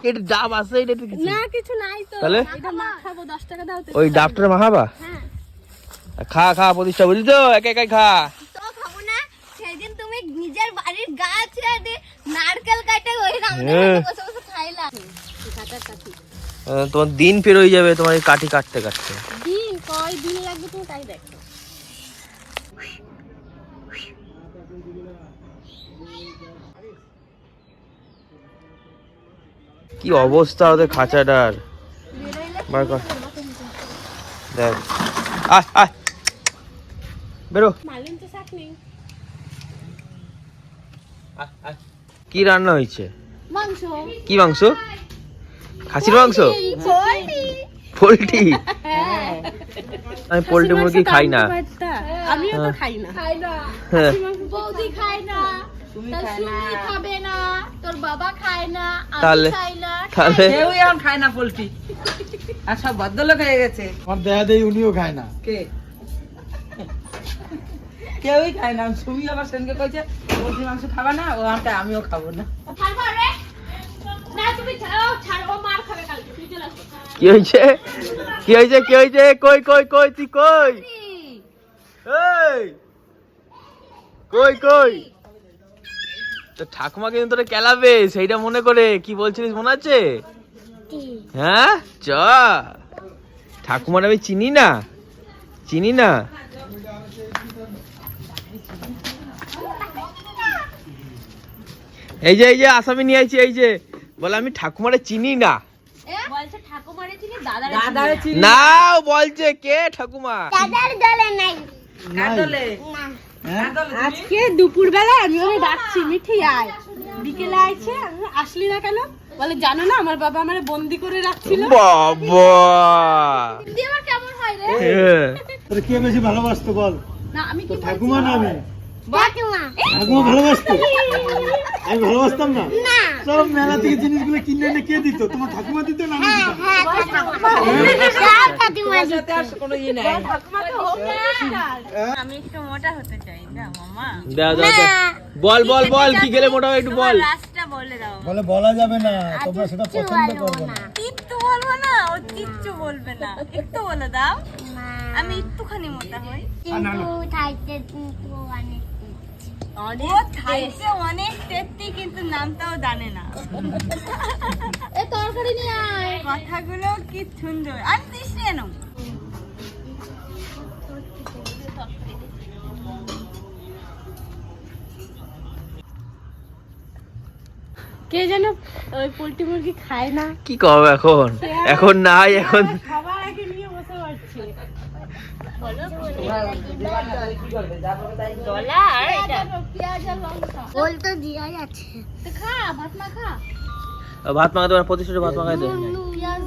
এটা ডাব আছে, এটা কিছু না, কিছু নাই তো। তাহলে এটা মাখাবো, 10 টাকা দাও তো। ওই ডাবটা মাখাবা? হ্যাঁ। খা খা প্রতিষ্ঠা, বুঝলি তো, একা একাই খা। তো খাবো না, সেদিন তুমি নিজের বাড়ির গাছ ছেড়ে নারকেল কাটে ওই আমাদের বসে বসে খাইলা। কাটার কাটি তোমার দিন পেরোই যাবে তোমার এই কাঠি কাটতে কাটতে। দিন কয় দিন লাগবে তুমি তাই দেখো। কি অবস্থা ওদের খাঁচাটার, বার কর দেখ। আয় আয় বেরো। মালিন তো শাক নেই। কি রান্না হয়েছে? মাংস। কি মাংস? খাসির মাংস? পোল্ট্রি? আমি পোল্ট্রি মুরগি খাই না। আমিও তো খাই না। বৌদি খায় না, সুমি খাবে না, তোর বাবা খায় না, আমি খাই না, তাহলে কেউই এখন খায় না পোল্ট্রি, আর সব ভদ্রলোক হয়ে গেছে। আমার দেয়া দেই উনিও খায় না। কে? কেউই খায় না। সুমি আবার সেনকে কইছে পোল্ট্রি মাংস খাবা না, ও আমটা আমিও খাবো না। খাবো রে না, তুমি ছাড়ো, মার খাবে কালকে। তুই চলে আসো। কি হয়েছে? কি হয়েছে? কি হয়েছে? কই কই কই তুই কই? এই কই কই? তো ঠাকুমা কিন্তু তোরে কেলাবে, সেইটা মনে করে। কি বলছিলিস মনে আছে? হ্যাঁ চ, ঠাকুমার আমি চিনি না, চিনি না। এই যে এই যে আসামি নিয়ে আইছি, এই যে বলে আমি ঠাকুমারে চিনি না। বলছে ঠাকুমারে চিনি, দাদারে দাদারে চিনি না, ও বলছে কে ঠাকুমা? দাদার দলে নাই। কাদলে আজকে দুপুর বেলা আমি ওরে ডাকছি, মিঠি আয়। বিকেলে আইছে, আসলি না কেন? বলে জানো না আমার বাবা আমারে বন্দি করে রাখছিল। বাবা দিবার কেমন হয় রে? তোর কে বেশি ভালোবাসতো বল? না আমি কি ঠাকুমা না আমি? ঠাকুমা। ঠাকুমা ভালোবাসতো? আমি ভালোবাসতাম না। সব মেলা থেকে জিনিসগুলো কিনে এনে কে দিত? তোমার ঠাকুমা দিত না আমি দিতাম? তোমার সাথে আর কোনো ইয়ে নাই। আমি একটু মোটা হতে চাই না মামা, দাও দাও দাও। বল বল বল, কি খেলে মোটা হবে একটু বল। রাস্তা বলে দাও। বলে বলা যাবে না, তোমরা সেটা পছন্দ করবে না। কিচ্ছু বলবো না, ও কিচ্ছু বলবে না, একটু বলে দাও। আমি একটুখানি মোটা হই। ও থাকছে অনেক টেস্টি, কিন্তু নামটাও জানে না। এ তরকারি নিয়ে আয়। কথাগুলো কি সুন্দর। আর দিস কেন? কে যেন ওই পোল্ট্রি মুরগি খায় না। কি করবে এখন? এখন নাই, এখন সবার আগে নিয়ে বসে পড়ছে। ওল তো দিয়া যাচ্ছে। তো খা, ভাত মা খা। ভাত মাখাতে পারে, প্রতিষ্ঠা ভাত মাখাই দে। পেঁয়াজ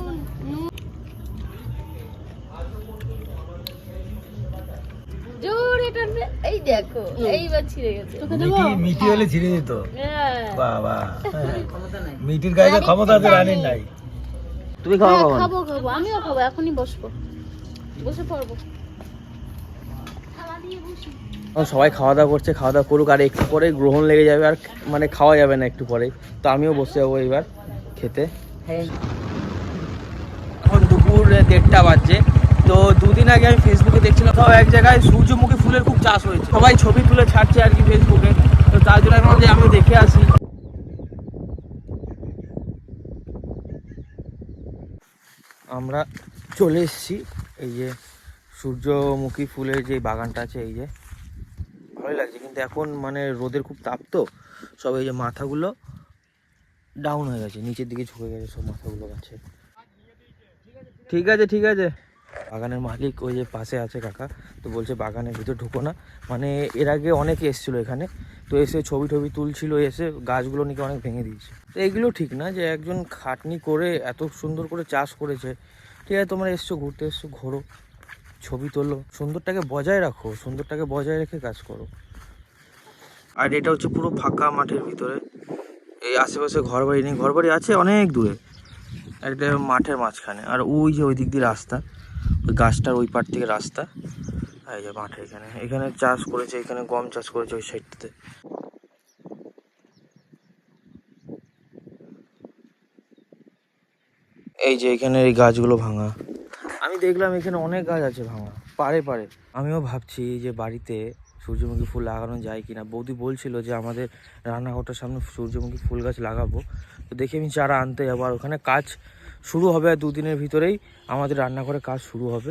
জোরে টানবে। এই দেখো, এইবার ছিঁড়ে গেছে। তোকে দেবো? মিটি হলে ছিঁড়ে দিত। হ্যাঁ। বাবা, মিটির গায়ে ক্ষমতা আছে রানীর নাই। তুমি খাওয়া হ্যাঁ, খাওয়া। খাবো খাবো, আমিও খাবো, এখনই বসবো, বসে পড়বো। থালা দিয়ে বসি। সবাই খাওয়া দাওয়া করছে, খাওয়া দাওয়া করুক, আর একটু পরে গ্রহণ লেগে যাবে, আর মানে খাওয়া যাবে না একটু পরে। তো আমিও বসে যাবো এবার খেতে। এখন দুপুর 1:30 বাজছে। তো দুদিন আগে আমি ফেসবুকে দেখছিলাম সব এক জায়গায় সূর্যমুখী ফুলের খুব চাষ হয়েছে, সবাই ছবি তুলে ছাড়ছে আর কি ফেসবুকে। তো তার জন্য আমি ভাবছি আমি দেখে আসি। আমরা চলে এসেছি এই যে সূর্যমুখী ফুলের যে বাগানটা আছে, এই যে ভালোই লাগছে, কিন্তু এখন মানে রোদের খুব তাপ, তো সব এই যে মাথাগুলো ডাউন হয়ে গেছে, নিচের দিকে ঝুঁকে গেছে সব মাথাগুলো গাছে। ঠিক আছে ঠিক আছে। বাগানের মালিক ওই যে পাশে আছে কাকা, তো বলছে বাগানের ভিতর ঢুকো না। মানে এর আগে অনেকে এসেছিলো এখানে, তো এসে ছবি টবি তুলছিল, এসে গাছগুলো নাকি অনেক ভেঙে দিয়েছে। তো এগুলো ঠিক না যে একজন খাটনি করে এত সুন্দর করে চাষ করেছে। ঠিক আছে, তোমরা এসছো ঘুরতে, এসছো ঘোরো, ছবি তোলো, সুন্দরটাকে বজায় রাখো, সুন্দরটাকে বজায় রেখে কাজ করো। আর এটা হচ্ছে পুরো ফাঁকা মাঠের ভিতরে, এই আশেপাশে ঘরবাড়ি নেই, ঘরবাড়ি আছে অনেক দূরে, একটা মাঠের মাঝখানে। আর ওই যে ওই দিক দিয়ে রাস্তা, ওই গাছটার ওই পার থেকে রাস্তা, এই যে মাঠে এখানে এখানে চাষ করেছে, এখানে গম চাষ করেছে ওই সাইডটাতে। এই যে এখানে এই গাছগুলো ভাঙা, আমি দেখলাম এখানে অনেক গাছ আছে ভাঙা পারে পারে। আমিও ভাবছি যে বাড়িতে সূর্যমুখী ফুল লাগানো যায় কিনা। বৌদি বলছিল যে আমাদের রান্নাঘরটার সামনে সূর্যমুখী ফুল গাছ লাগাবো, তো দেখি আমি চারা আনতে যাবো। আর ওখানে কাজ শুরু হবে আর 2 দিনের ভিতরেই আমাদের রান্নাঘরে কাজ শুরু হবে।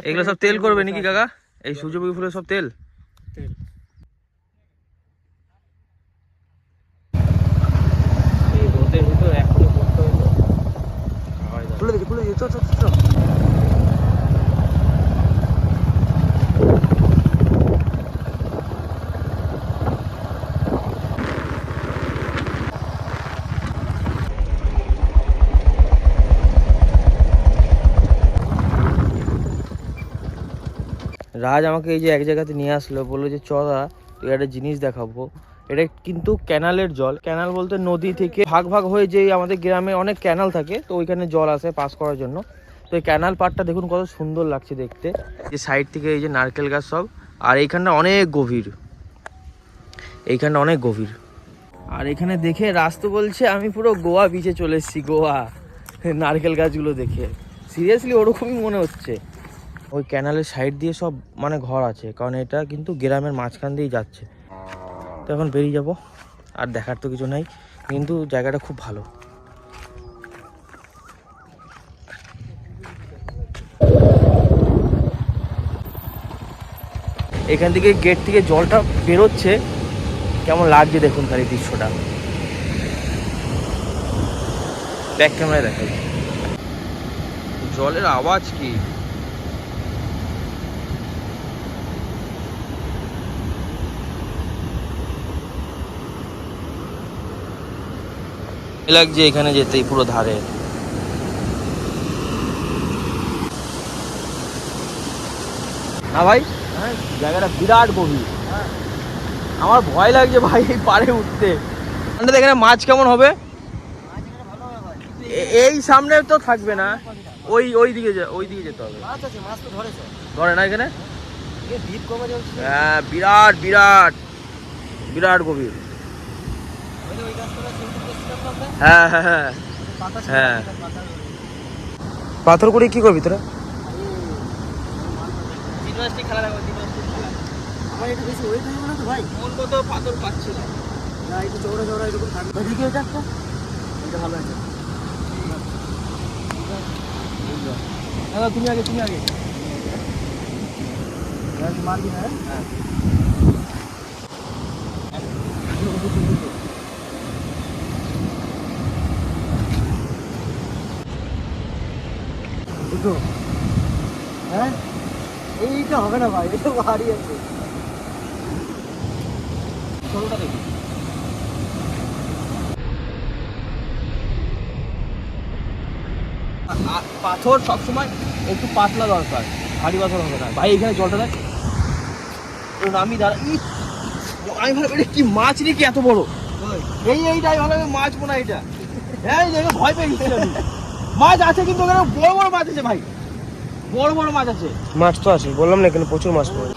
এগুলো সব তেল করবে নাকি কাকা? এই সূর্যমুখী ফুলের সব তেল? এই রোদের ভিতর এখনো করতে হবে। খুলে দেখি, খুলে দেখি, চল চল চল। রাজ আমাকে এই যে এক জায়গাতে নিয়ে আসলো, বললো যে চলা তুই একটা জিনিস দেখাবো। এটা কিন্তু ক্যানালের জল। ক্যানাল বলতে নদী থেকে ভাগ ভাগ হয়ে যে আমাদের গ্রামে অনেক ক্যানাল থাকে, তো ওইখানে জল আসে পাস করার জন্য। তো এই ক্যানাল পাড়টা দেখুন কত সুন্দর লাগছে দেখতে। যে সাইড থেকে এই যে নারকেল গাছ সব, আর এইখানটা অনেক গভীর, এইখানটা অনেক গভীর। আর এখানে দেখে রাস্তা বলছে আমি পুরো গোয়া বিচে চলে এসেছি, গোয়া। নারকেল গাছগুলো দেখে সিরিয়াসলি ওরকমই মনে হচ্ছে। ওই ক্যানালের সাইড দিয়ে সব মানে ঘর আছে, কারণ এটা কিন্তু গ্রামের মাঝখান দিয়েই যাচ্ছে। তো এখন বেরিয়ে যাব, আর দেখার তো কিছু নাই, কিন্তু জায়গাটা খুব ভালো। এখান থেকে গেট থেকে জলটা বেরোচ্ছে, কেমন লাগছে দেখুন তার এই দৃশ্যটা। ব্যাক ক্যামেরায় দেখাই জলের আওয়াজ কি। লাগছে এখানে যেতেই পুরো ধারে। না ভাই, জায়গাটা বিরাট গভীর। আমার ভয় লাগছে ভাই এই পাড়ে উঠতে। এখানে মাছ কেমন হবে? এই সামনে তো থাকবে না, ওই দিকে যেতে হবে। ধরে না এখানে? হ্যাঁ, বিরাট বিরাট বিরাট গভীর। হ্যাঁ হ্যাঁ হ্যাঁ হ্যাঁ। পাথর করে কি করবি তোরা? খেলা রাখবো, ভাই মন কত পাথর পাচ্ছিল না, একটু চৌড়া চৌড়া এরকম থাকবে। এদিকে এটা একটা, এটা ভালো আছে। দাদা তুমি আগে, তুমি আগে মারবি না? হ্যাঁ দুটো। হ্যাঁ এইটা হবে না ভাই, এটা ভারী আছে। ছোটটা দেখি। পাথর সবসময় একটু পাতলা দরকার, ভারী পাথর হবে না ভাই। এখানে জলটা দেখ, আমি দাঁড়া। আমি ভালো কি মাছ নাকি এত বড়? এইটাই ভালো মাছ মনে হয় এটা। হ্যাঁ ভয় পেয়ে গেছি আমি। মাছ আছে কিন্তু ওখানে বড় বড় মাছ আছে ভাই, বড় বড় মাছ আছে। মাছ তো আছে, বললাম না এখানে প্রচুর মাছ পড়ে।